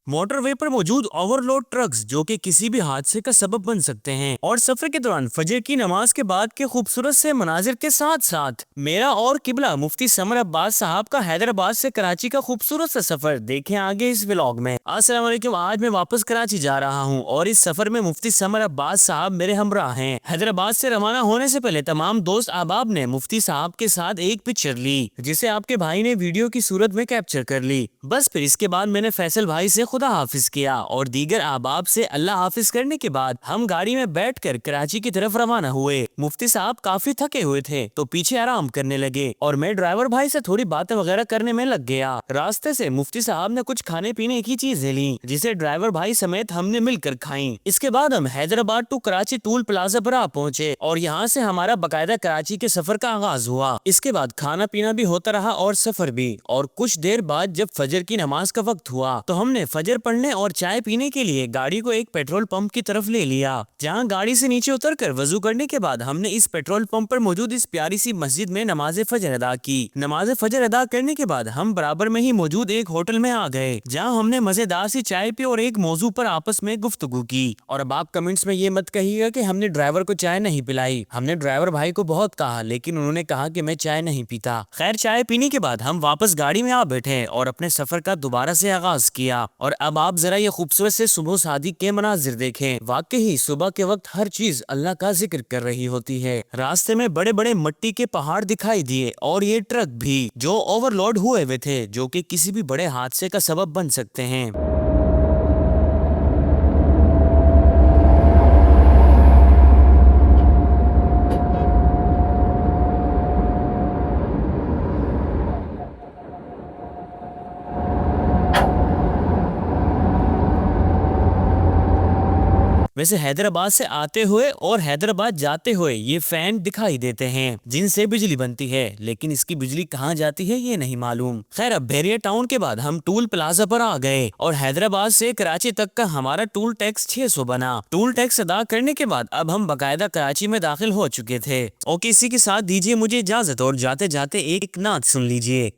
Motorway पर मौजूद overload trucks जो कि किसी भी हादसे का सबब बन सकते हैं, और सफर के दौरान फजर की नमाज के बाद के खूबसूरत से मनाजिर के साथ साथ मेरा और किबला मुफ्ती समर अब्बास साहब का हैदराबाद से कराची का खूबसूरत सा सफर देखें आगे इस व्लॉग में। अस्सलाम वालेकुम। आज मैं वापस कराची जा रहा हूँ और इस सफर में मुफ्ती समर अब्बास साहब मेरे हमराह हैं। हैदराबाद से रवाना होने से पहले तमाम दोस्त अहबाब ने मुफ्ती साहब के साथ एक पिक्चर ली, जिसे आपके भाई ने वीडियो की सूरत में कैप्चर कर ली। बस फिर इसके बाद मैंने फैसल भाई से खुदा हाफिज किया और दीगर अहबाब से अल्लाह हाफिज करने के बाद हम गाड़ी में बैठकर कराची की तरफ रवाना हुए। मुफ्ती साहब काफी थके हुए थे तो पीछे आराम करने लगे और मैं ड्राइवर भाई से थोड़ी बातें वगैरह करने में लग गया। रास्ते से मुफ्ती साहब ने कुछ खाने पीने की चीजें ली, जिसे ड्राइवर भाई समेत हमने मिलकर खाई। इसके बाद हम Hyderabad to Karachi toll plaza पर आ पहुँचे और यहाँ से हमारा बाकायदा कराची के सफर का आगाज हुआ। इसके बाद खाना पीना भी होता रहा और सफर भी, और कुछ देर बाद जब फजर की नमाज का वक्त हुआ तो हमने फजर पढ़ने और चाय पीने के लिए गाड़ी को एक पेट्रोल पंप की तरफ ले लिया, जहां गाड़ी से नीचे उतरकर वजू करने के बाद हमने इस पेट्रोल पंप पर मौजूद इस प्यारी सी मस्जिद में नमाज फजर अदा की। नमाज फजर अदा करने के बाद हम बराबर में ही मौजूद एक होटल में आ गए, जहां हमने मजेदार सी चाय पी और एक मौजू पर आपस में गुफ्तगू की। और अब आप कमेंट्स में ये मत कहिएगा कि हमने ड्राइवर को चाय नहीं पिलाई। हमने ड्राइवर भाई को बहुत कहा, लेकिन उन्होंने कहा कि मैं चाय नहीं पीता। खैर, चाय पीने के बाद हम वापस गाड़ी में आ बैठे और अपने सफर का दोबारा से आगाज किया। और अब आप जरा ये खूबसूरत से सुबह शादी के मनाजिर देखें। वाकई ही सुबह के वक्त हर चीज अल्लाह का जिक्र कर रही होती है। रास्ते में बड़े बड़े मिट्टी के पहाड़ दिखाई दिए और ये ट्रक भी जो ओवरलोड हुए हुए थे, जो कि किसी भी बड़े हादसे का सबब बन सकते हैं। वैसे हैदराबाद से आते हुए और हैदराबाद जाते हुए ये फैन दिखाई देते हैं, जिनसे बिजली बनती है, लेकिन इसकी बिजली कहाँ जाती है ये नहीं मालूम। खैर, अब बैरियर टाउन के बाद हम टूल प्लाजा पर आ गए और हैदराबाद से कराची तक का हमारा टूल टैक्स 600 बना। टूल टैक्स अदा करने के बाद अब हम बाकायदा कराची में दाखिल हो चुके थे। ओके, इसी के साथ दीजिए मुझे इजाजत और जाते जाते एक नात सुन लीजिए।